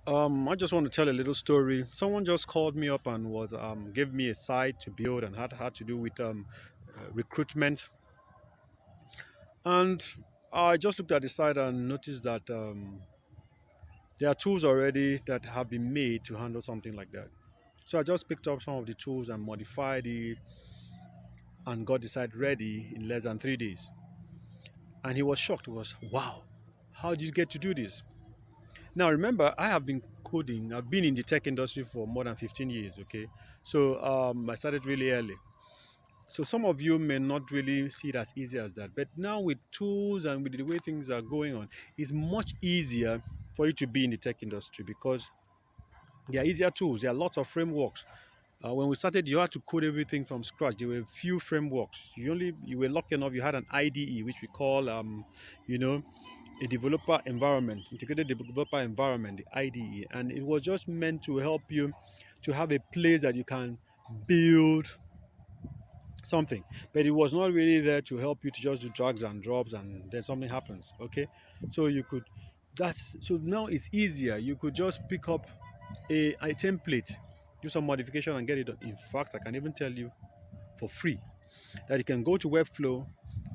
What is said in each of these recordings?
I just want to tell a little story. Someone just called me up and was gave me a site to build and had to do with recruitment. And I just looked at the site and noticed that there are tools already that have been made to handle something like that. So I just picked up some of the tools and modified it and got the site ready in less than 3 days. And he was shocked. He was, wow, how did you get to do this? Now, remember, I have been coding. I've been in the tech industry for more than 15 years, okay? So I started really early. So some of you may not really see it as easy as that. But now with tools and with the way things are going on, it's much easier for you to be in the tech industry because there are easier tools. There are lots of frameworks. When we started, you had to code everything from scratch. There were few frameworks. You were lucky enough. You had an IDE, which we call you know, a developer environment, integrated developer environment, the IDE, and it was just meant to help you to have a place that you can build something, but it was not really there to help you to just do drags and drops and then something happens. Okay, so you could that's so now it's easier. You could just pick up a template, do some modification and get it done. In fact, I can even tell you for free that you can go to Webflow,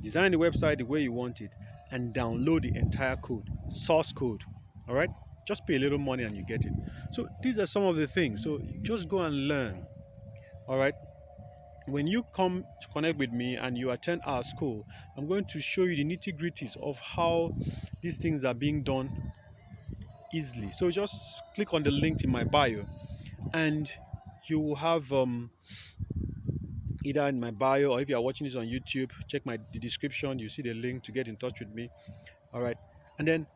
design the website the way you want it, and download the entire code, source code. All right, just pay a little money and you get it. So these are some of the things. So just go and learn. All right, when you come to connect with me and you attend our school, I'm going to show you the nitty-gritties of how these things are being done easily. So just click on the link in my bio and you will have either in my bio, or if you are watching this on YouTube, check the description. You see the link to get in touch with me. All right, and then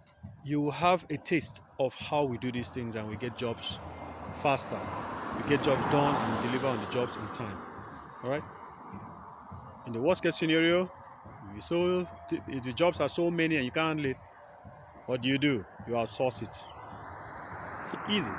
you will have a taste of how we do these things and we get jobs faster. We get jobs done and we deliver on the jobs in time. All right. In the worst case scenario, if the jobs are so many and you can't handle it, what do? You outsource it. Easy.